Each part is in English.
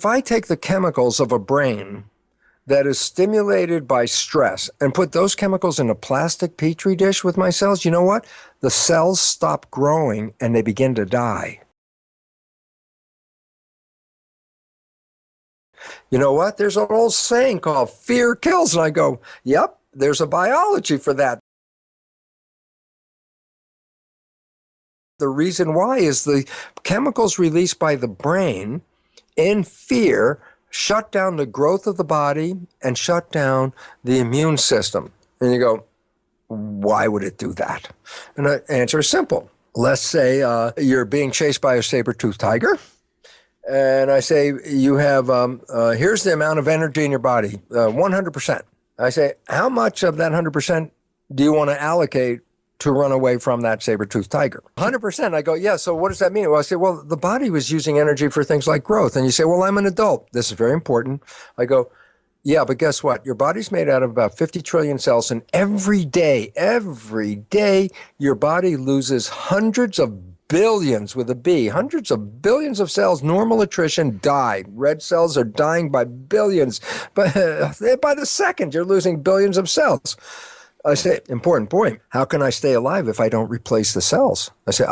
If I take the chemicals of a brain that is stimulated by stress and put those chemicals in a plastic petri dish with my cells, you know what? The cells stop growing and they begin to die. You know what? There's an old saying called fear kills. And I go, yep, there's a biology for that. The reason why is the chemicals released by the brain in fear shut down the growth of the body and shut down the immune system. And you go, why would it do that? And the answer is simple. Let's say you're being chased by a saber-toothed tiger. And I say, you have, here's the amount of energy in your body, 100%. I say, how much of that 100% do you want to allocate to run away from that saber-toothed tiger? 100%. I go, yeah, so what does that mean? Well, I say, well, the body was using energy for things like growth. And you say, well, I'm an adult. This is very important. I go, yeah, but guess what? Your body's made out of about 50 trillion cells. And every day, your body loses hundreds of billions with a B, hundreds of billions of cells, normal attrition, die. Red cells are dying by billions. But by the second, you're losing billions of cells. I say, important point, how can I stay alive if I don't replace the cells? I say,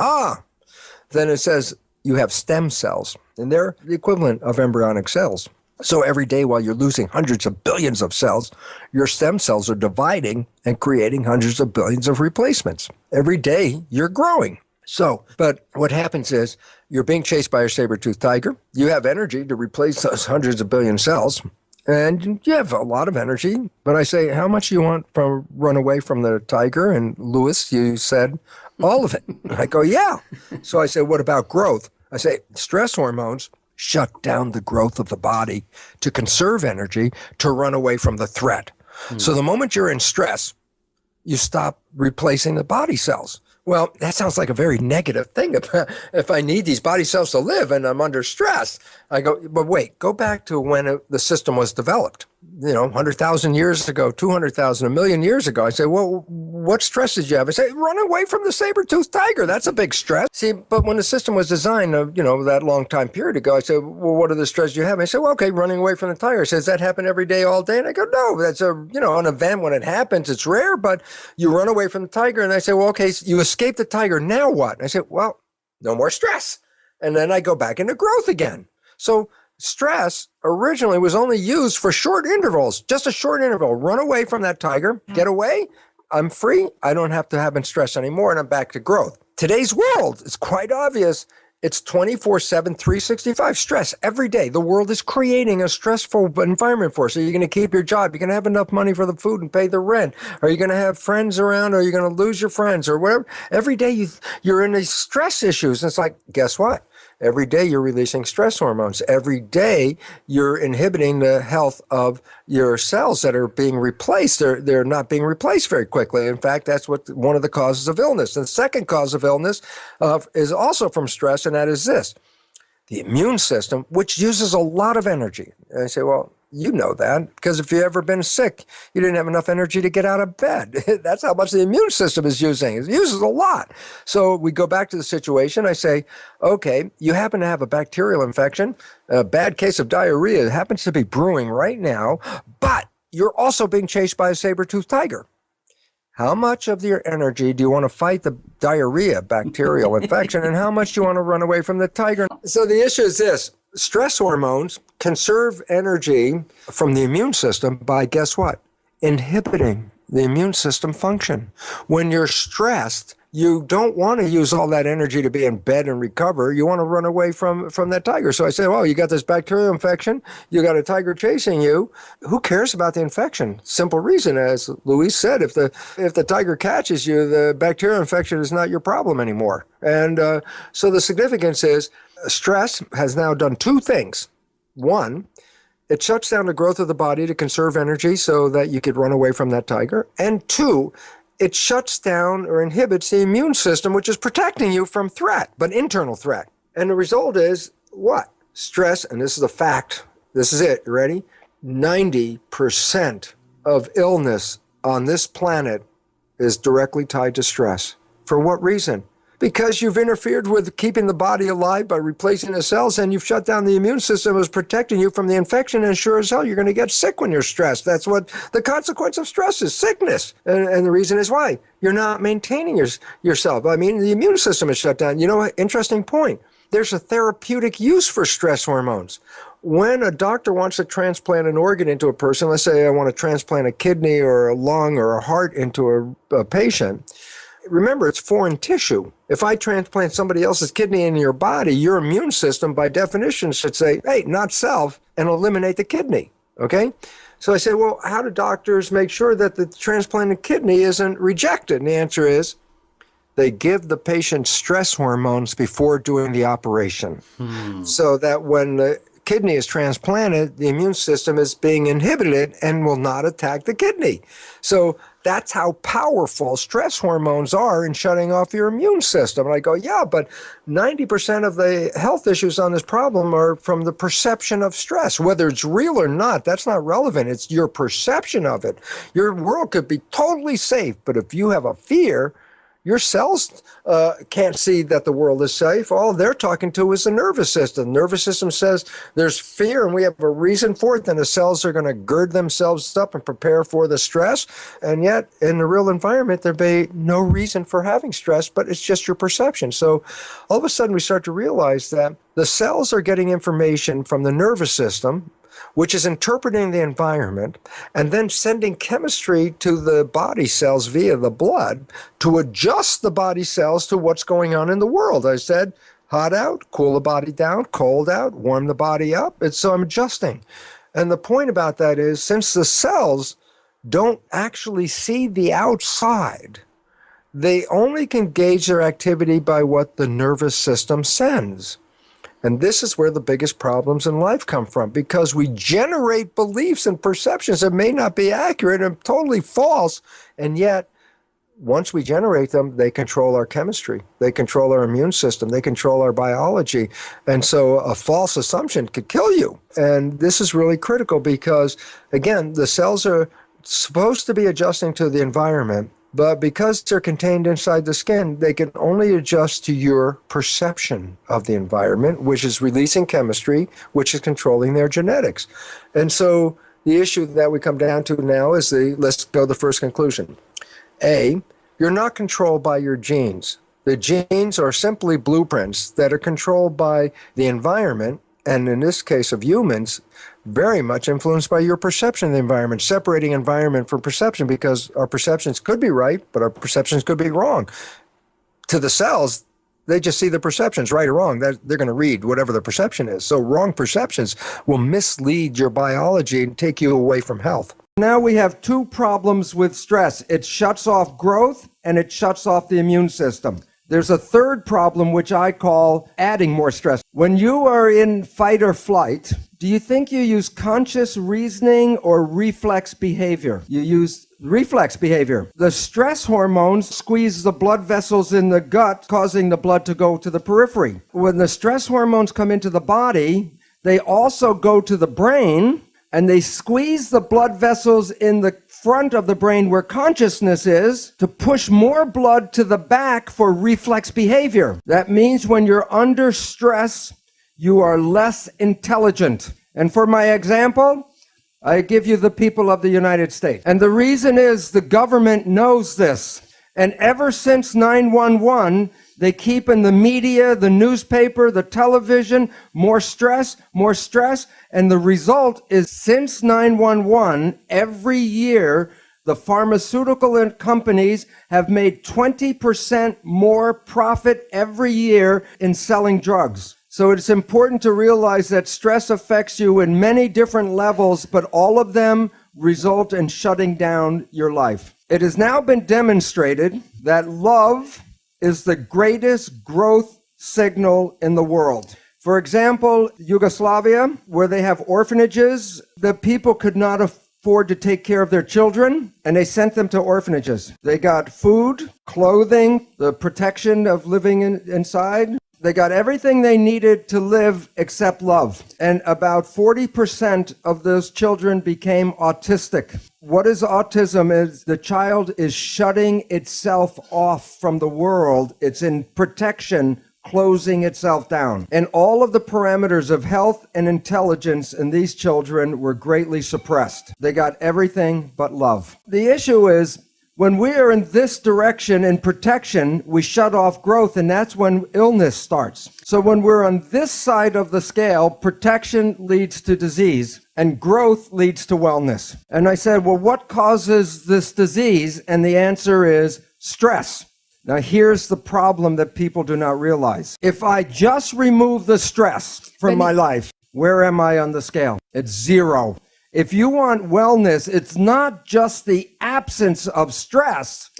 then it says you have stem cells, and they're the equivalent of embryonic cells. So every day while you're losing hundreds of billions of cells, your stem cells are dividing and creating hundreds of billions of replacements. Every day you're growing. So, but what happens is you're being chased by a saber-toothed tiger. You have energy to replace those hundreds of billion cells. And you have a lot of energy, but I say, how much do you want from run away from the tiger? And Lewis, you said all of it. I go, yeah. So I say, what about growth? I say, stress hormones shut down the growth of the body to conserve energy to run away from the threat. So the moment you're in stress, you stop replacing the body cells. Well, that sounds like a very negative thing. If I need these body cells to live and I'm under stress, I go, but wait, go back to when the system was developed. 100,000 years ago, 200,000, a million years ago. I say, well, what stress did you have? I say, run away from the saber-toothed tiger. That's a big stress. See, but when the system was designed, that long time period ago, I said, well, what are the stresses you have? I said, well, okay, running away from the tiger. I said, does that happen every day, all day? And I go, no, that's an event when it happens. It's rare, but you run away from the tiger. And I say, well, okay, so you escape the tiger. Now what? And I said, well, no more stress. And then I go back into growth again. So stress originally was only used for short intervals, just a short interval. Run away from that tiger, get away, I'm free, I don't have to have been stressed anymore, and I'm back to growth. Today's world, it's quite obvious, it's 24/7, 365 stress every day. The world is creating a stressful environment for us. So you're going to keep your job, you're going to have enough money for the food and pay the rent. Are you going to have friends around, or are you going to lose your friends, or whatever? Every day you're in these stress issues. And it's like, guess what? Every day you're releasing stress hormones. Every day you're inhibiting the health of your cells that are being replaced. They're not being replaced very quickly. In fact, that's one of the causes of illness. And the second cause of illness is also from stress, and that is this. The immune system, which uses a lot of energy. And I say, well, you know that, because if you've ever been sick, you didn't have enough energy to get out of bed. That's how much the immune system is using. It uses a lot. So we go back to the situation. I say, okay, you happen to have a bacterial infection, a bad case of diarrhea happens to be brewing right now, but you're also being chased by a saber-toothed tiger. How much of your energy do you want to fight the diarrhea bacterial infection, and how much do you want to run away from the tiger? So the issue is this. Stress hormones conserve energy from the immune system by, guess what? Inhibiting the immune system function. When you're stressed, you don't want to use all that energy to be in bed and recover. You want to run away from that tiger. So I say, well, you got this bacterial infection. You got a tiger chasing you. Who cares about the infection? Simple reason, as Luis said, if the tiger catches you, the bacterial infection is not your problem anymore. And so the significance is stress has now done two things. One, it shuts down the growth of the body to conserve energy so that you could run away from that tiger. And two, it shuts down or inhibits the immune system, which is protecting you from threat, but internal threat. And the result is what? Stress, and this is a fact. This is it. You ready? 90% of illness on this planet is directly tied to stress. For what reason? Because you've interfered with keeping the body alive by replacing the cells, and you've shut down the immune system that was protecting you from the infection, and sure as hell you're going to get sick when you're stressed. That's what the consequence of stress is, sickness. And the reason is why? You're not maintaining yourself. I mean, the immune system is shut down. You know, interesting point. There's a therapeutic use for stress hormones. When a doctor wants to transplant an organ into a person, let's say I want to transplant a kidney or a lung or a heart into a patient, remember, it's foreign tissue. If I transplant somebody else's kidney into your body, your immune system, by definition, should say, hey, not self, and eliminate the kidney, okay? So I said, well, how do doctors make sure that the transplanted kidney isn't rejected? And the answer is, they give the patient stress hormones before doing the operation. So that when the kidney is transplanted, the immune system is being inhibited and will not attack the kidney. So that's how powerful stress hormones are in shutting off your immune system. And I go, yeah, but 90% of the health issues on this problem are from the perception of stress. Whether it's real or not, that's not relevant. It's your perception of it. Your world could be totally safe, but if you have a fear, your cells can't see that the world is safe. All they're talking to is the nervous system. The nervous system says there's fear and we have a reason for it. Then the cells are going to gird themselves up and prepare for the stress. And yet in the real environment, there'd be no reason for having stress, but it's just your perception. So all of a sudden we start to realize that the cells are getting information from the nervous system, which is interpreting the environment and then sending chemistry to the body cells via the blood to adjust the body cells to what's going on in the world. I said, hot out, cool the body down, cold out, warm the body up. So I'm adjusting. And the point about that is, since the cells don't actually see the outside, they only can gauge their activity by what the nervous system sends. And this is where the biggest problems in life come from, because we generate beliefs and perceptions that may not be accurate and totally false. And yet, once we generate them, they control our chemistry. They control our immune system. They control our biology. And so a false assumption could kill you. And this is really critical because, again, the cells are supposed to be adjusting to the environment, but because they're contained inside the skin, they can only adjust to your perception of the environment, which is releasing chemistry, which is controlling their genetics. And so the issue that we come down to now is let's go to the first conclusion. A, you're not controlled by your genes. The genes are simply blueprints that are controlled by the environment, and in this case of humans, very much influenced by your perception of the environment, separating environment from perception, because our perceptions could be right, but our perceptions could be wrong. To the cells, they just see the perceptions, right or wrong. They're going to read whatever the perception is. So wrong perceptions will mislead your biology and take you away from health. Now we have two problems with stress. It shuts off growth and it shuts off the immune system. There's a third problem, which I call adding more stress. When you are in fight or flight, do you think you use conscious reasoning or reflex behavior? You use reflex behavior. The stress hormones squeeze the blood vessels in the gut, causing the blood to go to the periphery. When the stress hormones come into the body, they also go to the brain, and they squeeze the blood vessels in the front of the brain where consciousness is to push more blood to the back for reflex behavior. That means when you're under stress, you are less intelligent. And for my example, I give you the people of the United States. And the reason is the government knows this. And ever since 9/11, they keep in the media, the newspaper, the television, more stress, and the result is since 9/11, every year, the pharmaceutical companies have made 20% more profit every year in selling drugs. So it's important to realize that stress affects you in many different levels, but all of them result in shutting down your life. It has now been demonstrated that love is the greatest growth signal in the world. For example, Yugoslavia, where they have orphanages, the people could not afford to take care of their children, and they sent them to orphanages. They got food, clothing, the protection of living inside. They got everything they needed to live except love. And about 40% of those children became autistic. What is autism? Is the child is shutting itself off from the world. It's in protection, closing itself down. And all of the parameters of health and intelligence in these children were greatly suppressed. They got everything but love. The issue is, when we are in this direction in protection, we shut off growth, and that's when illness starts. So when we're on this side of the scale, protection leads to disease, and growth leads to wellness. And I said, well, what causes this disease? And the answer is stress. Now, here's the problem that people do not realize. If I just remove the stress from my life, where am I on the scale? It's 0. If you want wellness, it's not just the absence of stress.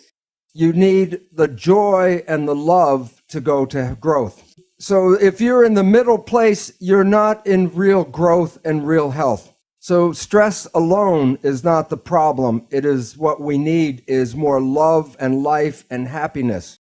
You need the joy and the love to go to growth. So if you're in the middle place, you're not in real growth and real health. So stress alone is not the problem. It is what we need is more love and life and happiness.